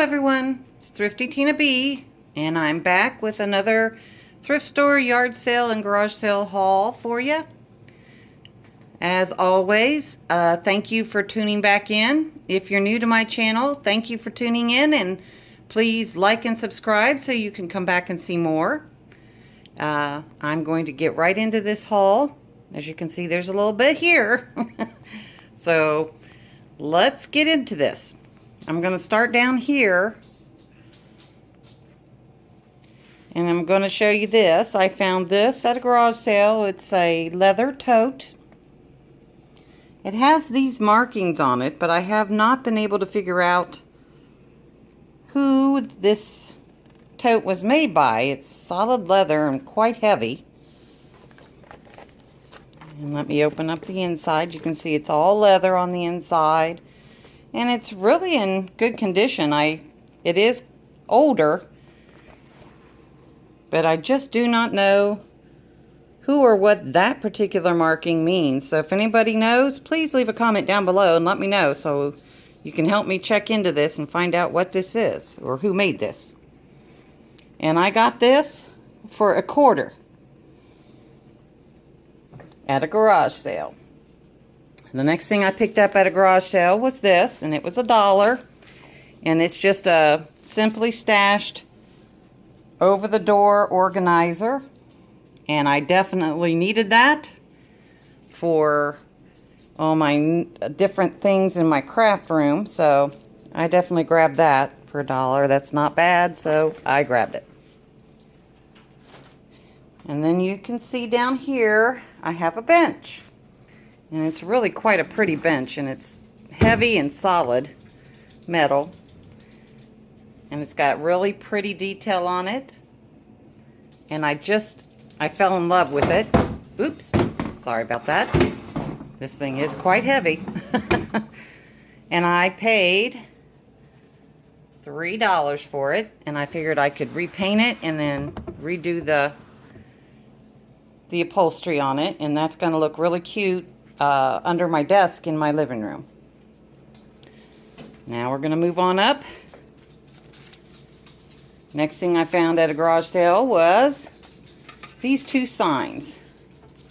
everyone, it's Thrifty Tina B, and I'm back with another thrift store, yard sale, and garage sale haul for you. As always, thank you for tuning back in. If you're new to my channel, thank you for tuning in, and please like and subscribe so you can come back and see more. I'm going to get right into this haul. As you can see, there's a little bit here. So let's get into this. I'm going to start down here, and I'm going to show you this. I found this at a garage sale. It's a leather tote. It has these markings on it, but I have not been able to figure out who this tote was made by. It's solid leather and quite heavy. And let me open up the inside. You can see it's all leather on the inside. And it's really in good condition. It is older, but I just do not know who or what that particular marking means. So if anybody knows, please leave a comment down below and let me know so you can help me check into this and find out what this is or who made this. And I got this for $1 at a garage sale. The next thing I picked up at a garage sale was this, and it was $1. And it's just a simply stashed over-the-door organizer. And I definitely needed that for all my different things in my craft room. So I definitely grabbed that for $1. That's not bad, so I grabbed it. And then you can see down here, I have a bench. And it's really quite a pretty bench, and it's heavy and solid metal. And it's got really pretty detail on it. And I fell in love with it. Oops, sorry about that. This thing is quite heavy. And I paid $3 for it, and I figured I could repaint it and then redo the upholstery on it, and that's going to look really cute under my desk in my living room. Now we're going to move on up. Next thing I found at a garage sale was these two signs,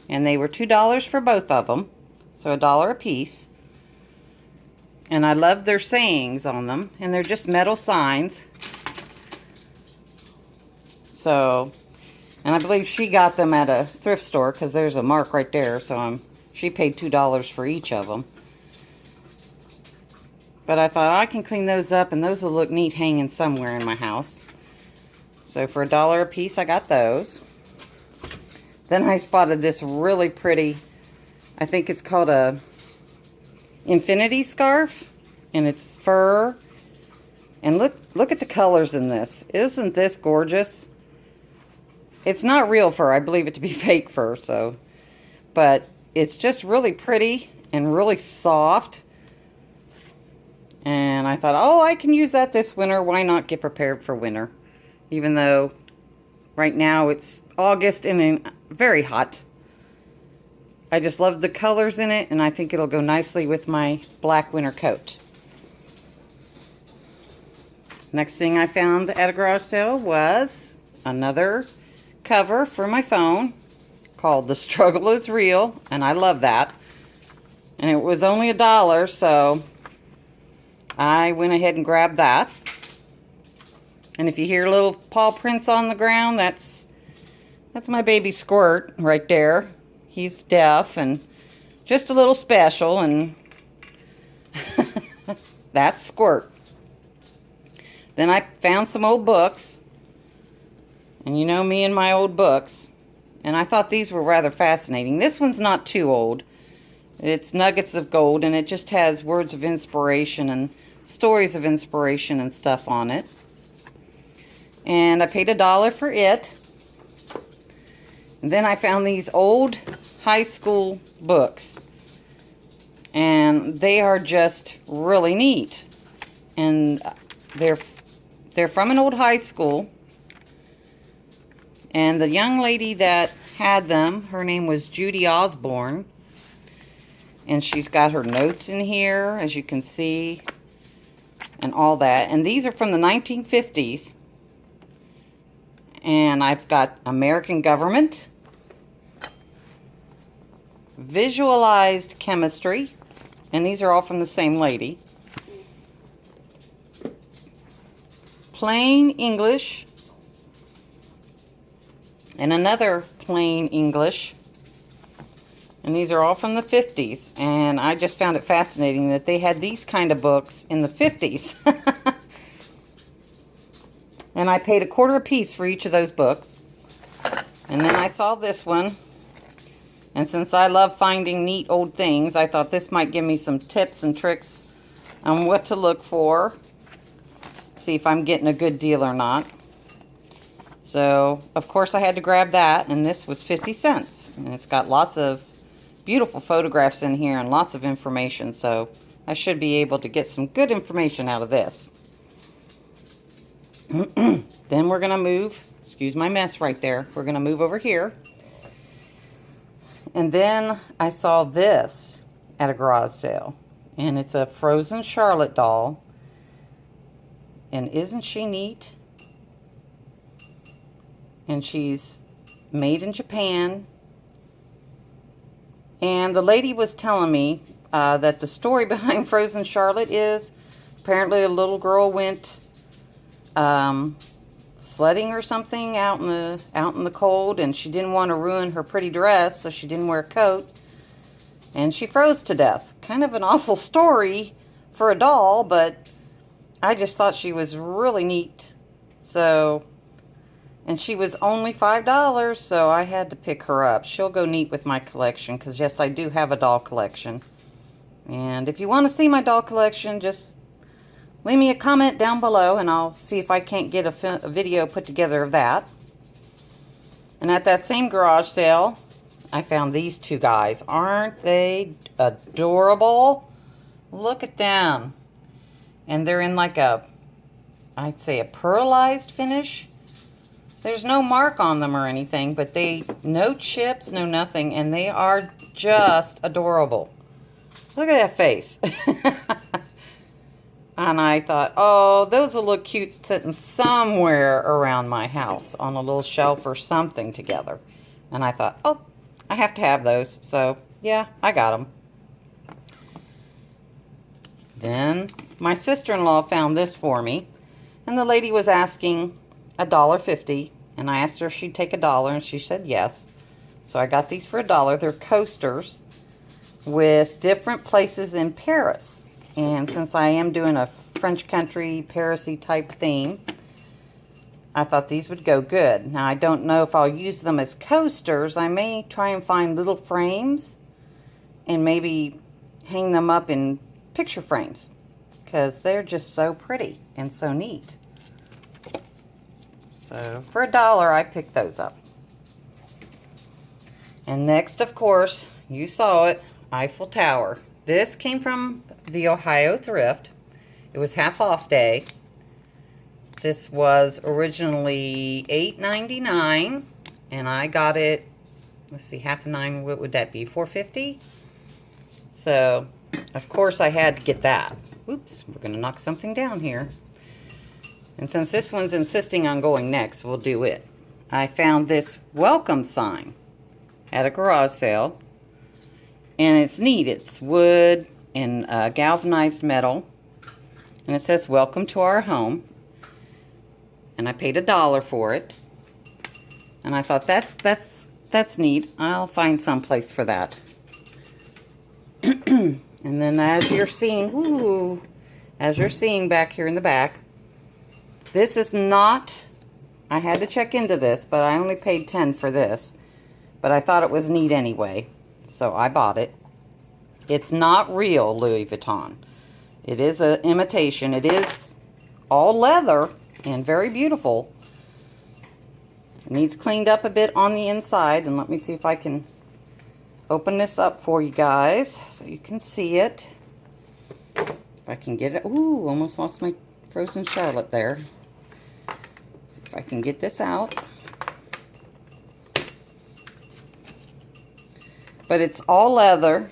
and they were $2 for both of them, so $1 a piece. And I love their sayings on them, and they're just metal signs. So, and I believe she got them at a thrift store because there's a mark right there, so she paid $2 for each of them. But I thought I can clean those up, and those will look neat hanging somewhere in my house. So for $1 a piece, I got those. Then I spotted this really pretty, I think it's called a infinity scarf, and it's fur. And look at the colors in this. Isn't this gorgeous? It's not real fur. I believe it to be fake fur, so. But it's just really pretty and really soft. And I thought, oh, I can use that this winter. Why not get prepared for winter? Even though right now it's August and very hot. I just love the colors in it, and I think it'll go nicely with my black winter coat. Next thing I found at a garage sale was another cover for my phone called The Struggle Is Real, and I love that. And it was only $1, so I went ahead and grabbed that. And if you hear little paw prints on the ground, that's my baby Squirt right there. He's deaf and just a little special, and that's Squirt. Then I found some old books, and you know me and my old books, and I thought these were rather fascinating. This one's not too old. It's Nuggets of Gold, and it just has words of inspiration and stories of inspiration and stuff on it. And I paid $1 for it. And then I found these old high school books, and they are just really neat. And they're from an old high school, and the young lady that had them, her name was Judy Osborne, and she's got her notes in here, as you can see. and all that. And these are from the 1950s. And I've got American Government, Visualized Chemistry, and these are all from the same lady. Plain English, and another Plain English. And these are all from the 50s. And I just found it fascinating that they had these kind of books in the 50s. And I paid $0.25 a piece for each of those books. And then I saw this one. And since I love finding neat old things, I thought this might give me some tips and tricks on what to look for. See if I'm getting a good deal or not. So, of course, I had to grab that. And this was 50 cents. And it's got lots of beautiful photographs in here and lots of information. So, I should be able to get some good information out of this. Then we're going to move, excuse my mess right there, we're going to move over here. And then I saw this at a garage sale. And it's a Frozen Charlotte doll. And isn't she neat? And she's made in Japan. And the lady was telling me that the story behind Frozen Charlotte is apparently a little girl went sledding or something out in the cold, and she didn't want to ruin her pretty dress, so she didn't wear a coat, and she froze to death. Kind of an awful story for a doll, but I just thought she was really neat. So, and she was only $5, so I had to pick her up. She'll go neat with my collection, because yes, I do have a doll collection. And if you want to see my doll collection, just leave me a comment down below, and I'll see if I can't get a video put together of that. And at that same garage sale, I found these two guys. Aren't they adorable? Look at them. And they're in like I'd say a pearlized finish. There's no mark on them or anything, but no chips, no nothing, and they are just adorable. Look at that face. And I thought, oh, those will look cute sitting somewhere around my house on a little shelf or something together. And I thought, oh, I have to have those. So, yeah, I got them. Then my sister-in-law found this for me. And the lady was asking $1.50. And I asked her if she'd take $1, and she said yes. So I got these for $1. They're coasters with different places in Paris. And since I am doing a French country, Paris-y type theme, I thought these would go good. Now, I don't know if I'll use them as coasters. I may try and find little frames and maybe hang them up in picture frames, because they're just so pretty and so neat. So, for $1, I picked those up. And next, of course, you saw it, Eiffel Tower. This came from the Ohio Thrift. It was half off day. This was originally $8.99, and I got it, let's see, half of 9, what would that be, $4.50? So, of course I had to get that. Oops, we're going to knock something down here. And since this one's insisting on going next, we'll do it. I found this welcome sign at a garage sale. And it's neat. It's wood and galvanized metal. And it says, welcome to our home. And I paid $1 for it. And I thought, that's neat. I'll find some place for that. And then as you're seeing, back here in the back, this is not, I had to check into this, but I only paid $10 for this. But I thought it was neat anyway. So I bought it. It's not real Louis Vuitton. It is an imitation. It is all leather and very beautiful. It needs cleaned up a bit on the inside. And let me see if I can open this up for you guys so you can see it. If I can get it. Ooh, almost lost my Frozen Charlotte there. See if I can get this out. But it's all leather.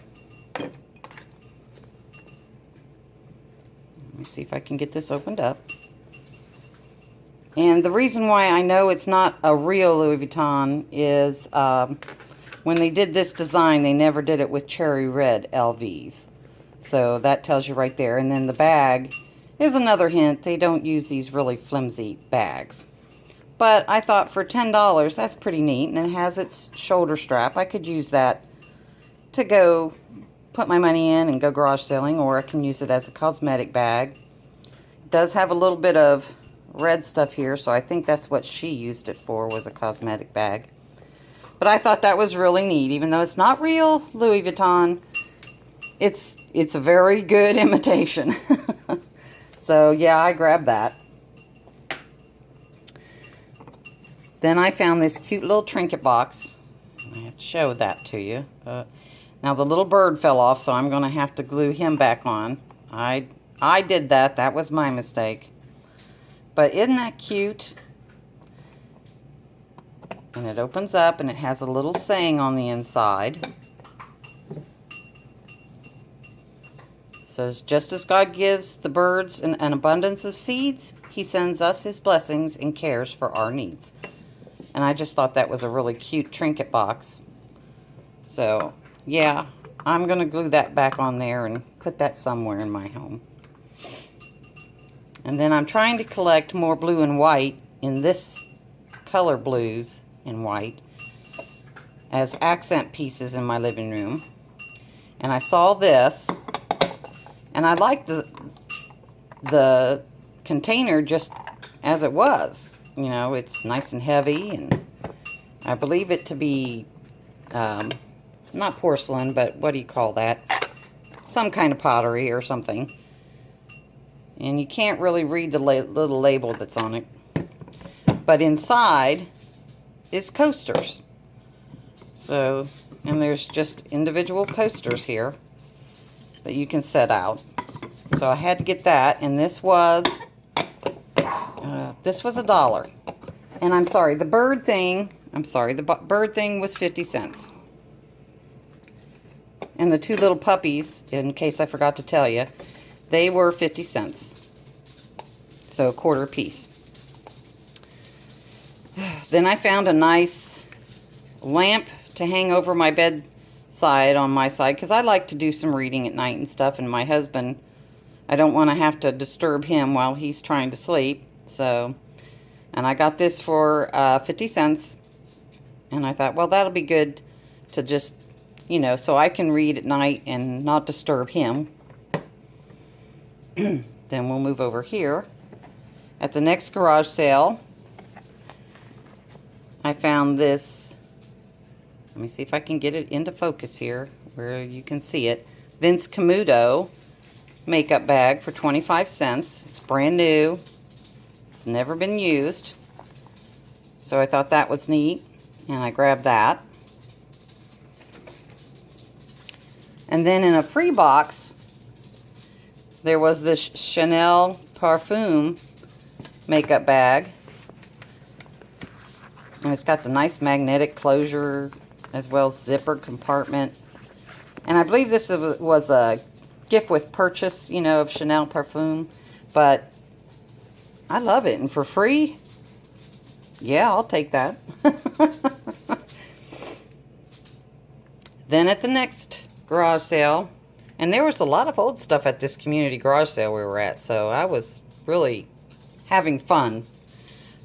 me see if I can get this opened up. And the reason why I know it's not a real Louis Vuitton is when they did this design, they never did it with cherry red LVs. So that tells you right there. And then the bag is another hint. They don't use these really flimsy bags. But I thought for $10, that's pretty neat. And it has its shoulder strap. I could use that to go put my money in and go garage selling, or I can use it as a cosmetic bag. It does have a little bit of red stuff here, so I think that's what she used it for, was a cosmetic bag. But I thought that was really neat. Even though it's not real Louis Vuitton, it's a very good imitation. So yeah, I grabbed that. Then I found this cute little trinket box. I have to show that to you. Now the little bird fell off, so I'm going to have to glue him back on. I did that. That was my mistake. But isn't that cute? And it opens up and it has a little saying on the inside. It says, just as God gives the birds an abundance of seeds, He sends us His blessings and cares for our needs. And I just thought that was a really cute trinket box. So, yeah, I'm going to glue that back on there and put that somewhere in my home. And then I'm trying to collect more blue and white in this color blues and white as accent pieces in my living room. And I saw this, and I liked the container just as it was. You know, it's nice and heavy, and I believe it to be not porcelain, but what do you call that? Some kind of pottery or something. And you can't really read the little label that's on it. But inside is coasters. So, and there's just individual coasters here that you can set out. So I had to get that, and this was $1. And I'm sorry, the bird thing was 50 cents. And the two little puppies, in case I forgot to tell you, they were 50 cents. So a quarter piece. Then I found a nice lamp to hang over my bedside on my side, because I like to do some reading at night and stuff, and my husband, I don't want to have to disturb him while he's trying to sleep. So, and I got this for 50 cents. And I thought, well, that'll be good to just, you know, so I can read at night and not disturb him. Then we'll move over here. At the next garage sale, I found this. Let me see if I can get it into focus here where you can see it. Vince Camuto makeup bag for 25 cents. It's brand new. It's never been used. So I thought that was neat, and I grabbed that. And then in a free box, there was this Chanel Parfum makeup bag. And it's got the nice magnetic closure as well as zipper compartment. And I believe this was a gift with purchase, you know, of Chanel Parfum. But I love it. And for free, yeah, I'll take that. Then at the next garage sale, and there was a lot of old stuff at this community garage sale we were at, so I was really having fun.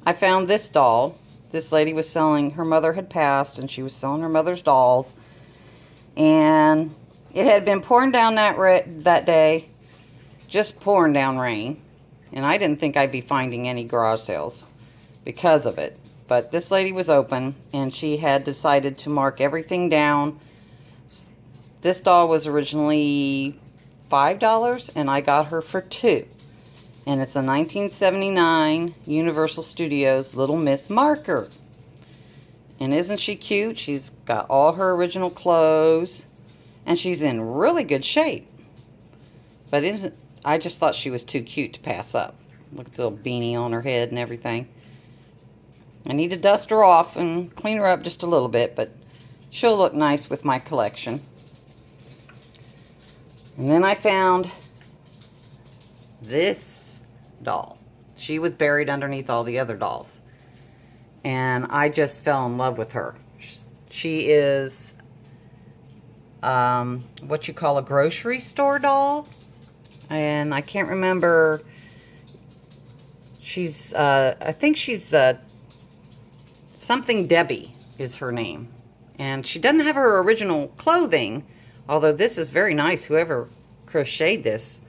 I found this doll. This lady was selling, her mother had passed, and she was selling her mother's dolls. And it had been pouring down that day, just pouring down rain. And I didn't think I'd be finding any garage sales because of it. But this lady was open, and she had decided to mark everything down. This doll was originally $5, and I got her for $2. And it's a 1979 Universal Studios Little Miss marker. And isn't she cute? She's got all her original clothes, and she's in really good shape. But I just thought she was too cute to pass up. Look at the little beanie on her head and everything. I need to dust her off and clean her up just a little bit, but she'll look nice with my collection. And then I found this doll. She was buried underneath all the other dolls. And I just fell in love with her. She is what you call a grocery store doll. And I can't remember. She's, I think she's something Debbie is her name. And she doesn't have her original clothing, although this is very nice. Whoever crocheted this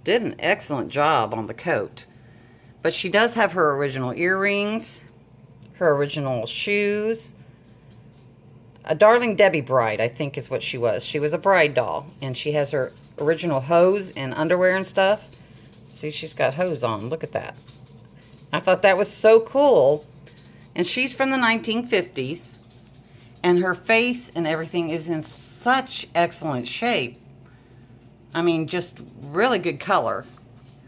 did an excellent job on the coat. But she does have her original earrings, her original shoes. A Darling Debbie bride, I think is what she was. She was a bride doll, and she has her original hose and underwear and stuff. See, she's got hose on. Look at that. I thought that was so cool. And she's from the 1950s. And her face and everything is in such excellent shape. I mean, just really good color.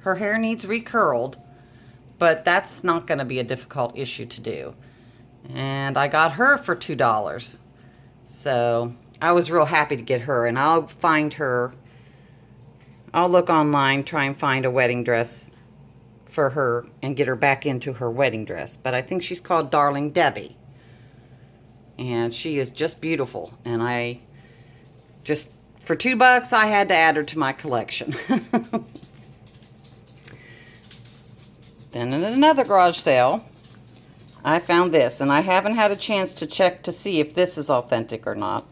Her hair needs recurled, but that's not going to be a difficult issue to do. And I got her for $2. So I was real happy to get her. And I'll find her. I'll look online, try and find a wedding dress for her and get her back into her wedding dress. But I think she's called Darling Debbie. And she is just beautiful. And I just, for $2, I had to add her to my collection. Then in another garage sale, I found this. And I haven't had a chance to check to see if this is authentic or not.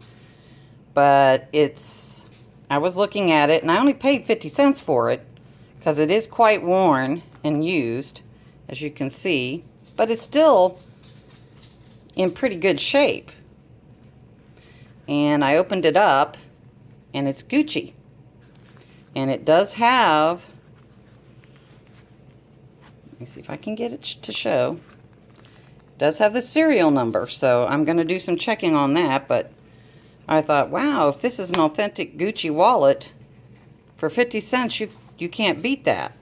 But it's, I was looking at it and I only paid 50 cents for it. Because it is quite worn and used, as you can see. But it's still in pretty good shape. And I opened it up and it's Gucci. And it does have, let me see if I can get it to show. It does have the serial number, so I'm going to do some checking on that. But I thought, wow, if this is an authentic Gucci wallet for 50 cents, you can't beat that.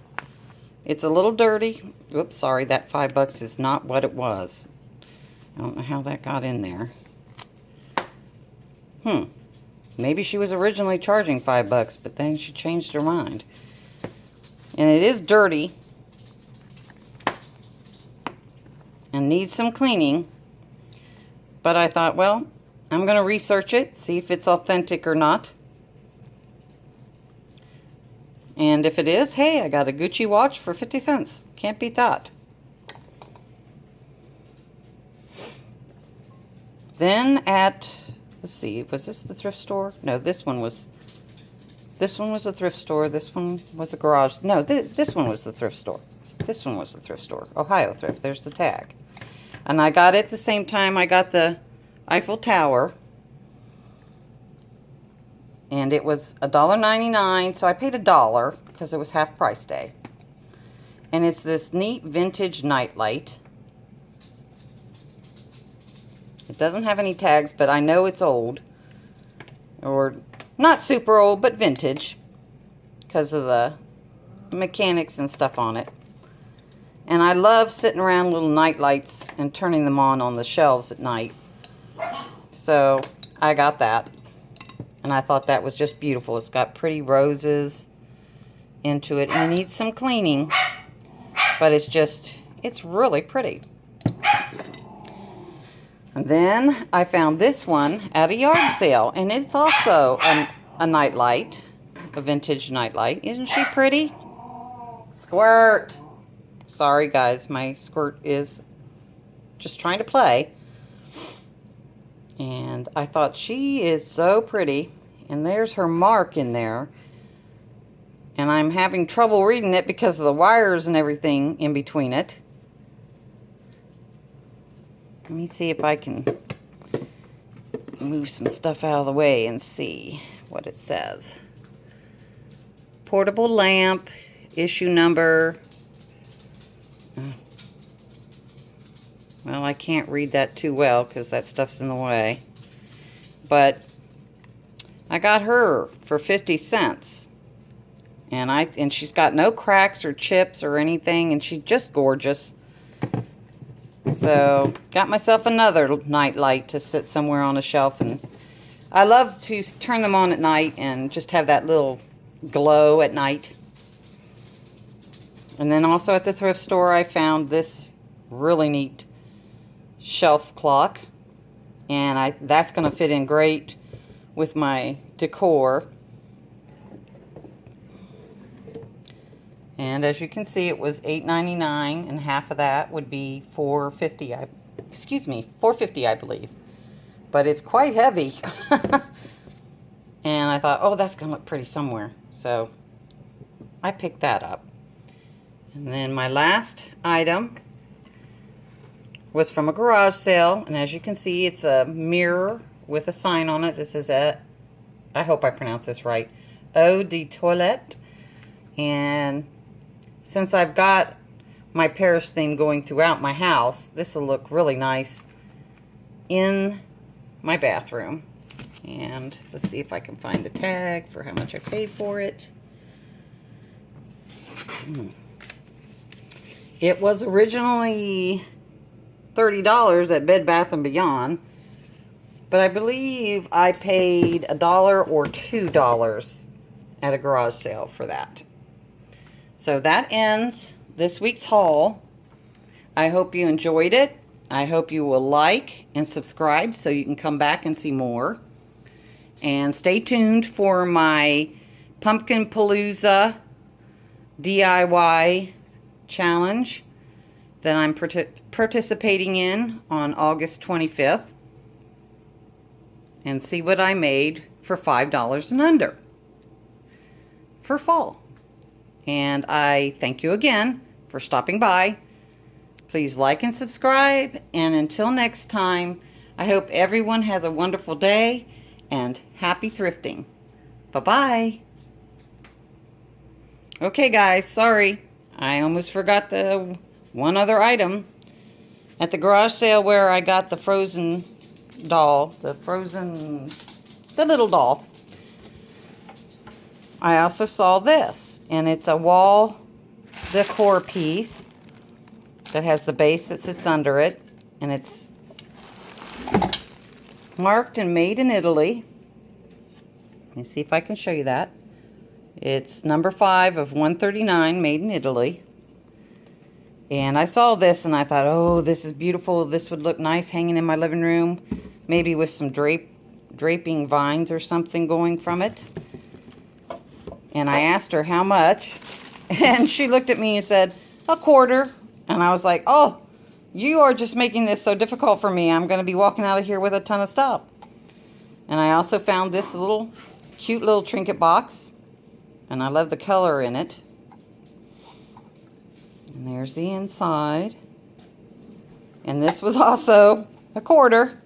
It's a little dirty. Oops, sorry, that $5 is not what it was. I don't know how that got in there. Maybe she was originally charging $5, but then she changed her mind. And it is dirty. And needs some cleaning. But I thought, well, I'm going to research it, see if it's authentic or not. And if it is, hey, I got a Gucci watch for 50 cents. Can't beat that. Then at, let's see, was this the thrift store? No, this one was the thrift store. This one was a garage. No, this one was the thrift store. This one was the thrift store. Ohio Thrift. There's the tag. And I got it at the same time I got the Eiffel Tower. And it was $1.99, so I paid $1 because it was half price day. And it's this neat vintage nightlight. It doesn't have any tags, but I know it's old. Or not super old, but vintage. Because of the mechanics and stuff on it. And I love sitting around little night lights and turning them on the shelves at night. So I got that. And I thought that was just beautiful. It's got pretty roses into it. And it needs some cleaning. But it's really pretty. And then I found this one at a yard sale. And it's also a nightlight. A vintage nightlight. Isn't she pretty? Squirt. Sorry guys, my squirt is just trying to play. And I thought she is so pretty. And there's her mark in there. And I'm having trouble reading it because of the wires and everything in between it. Let me see if I can move some stuff out of the way and see what it says. Portable lamp, issue number. Well, I can't read that too well because that stuff's in the way. But I got her for 50 cents. And she's got no cracks or chips or anything, and she's just gorgeous. So, got myself another night light to sit somewhere on a shelf. And I love to turn them on at night and just have that little glow at night. And then also at the thrift store, I found this really neat shelf clock. And that's going to fit in great with my decor. And as you can see, it was $8.99, and half of that would be $4.50. $4.50, I believe. But it's quite heavy. And I thought, oh, that's going to look pretty somewhere. So I picked that up. And then my last item was from a garage sale. And as you can see, it's a mirror with a sign on it. This is I hope I pronounce this right, Eau de Toilette. And since I've got my Paris theme going throughout my house, this will look really nice in my bathroom. And let's see if I can find the tag for how much I paid for it. It was originally $30 at Bed Bath & Beyond, but I believe I paid $1 or $2 at a garage sale for that. So that ends this week's haul. I hope you enjoyed it. I hope you will like and subscribe so you can come back and see more. And stay tuned for my Pumpkin Palooza DIY challenge that I'm participating in on August 25th. And see what I made for $5 and under for fall. And I thank you again for stopping by. Please like and subscribe. And until next time, I hope everyone has a wonderful day and happy thrifting. Bye-bye. Okay, guys, sorry. I almost forgot the one other item. At the garage sale where I got the Frozen doll, the little doll, I also saw this. And it's a wall decor piece that has the base that sits under it. And it's marked and made in Italy. Let me see if I can show you that. It's number 5 of 139, made in Italy. And I saw this and I thought, oh, this is beautiful. This would look nice hanging in my living room. Maybe with some draping vines or something going from it. And I asked her how much. And she looked at me and said, $25. And I was like, oh, you are just making this so difficult for me. I'm going to be walking out of here with a ton of stuff. And I also found this cute little trinket box. And I love the color in it. And there's the inside. And this was also $25.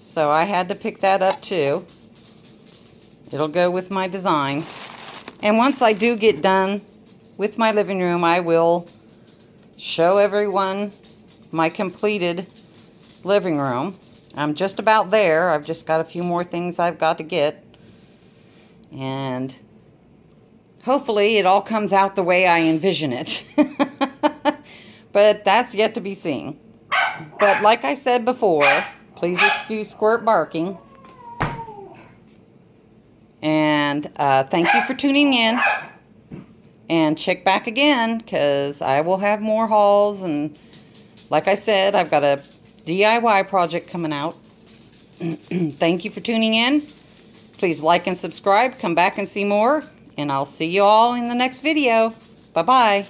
So I had to pick that up too. It'll go with my design. And once I do get done with my living room, I will show everyone my completed living room. I'm just about there. I've just got a few more things I've got to get. And hopefully it all comes out the way I envision it. But that's yet to be seen. But like I said before, please excuse Squirt barking. And thank you for tuning in. And check back again, because I will have more hauls. And like I said, I've got a DIY project coming out. Thank you for tuning in. Please like and subscribe. Come back and see more. And I'll see you all in the next video. Bye-bye.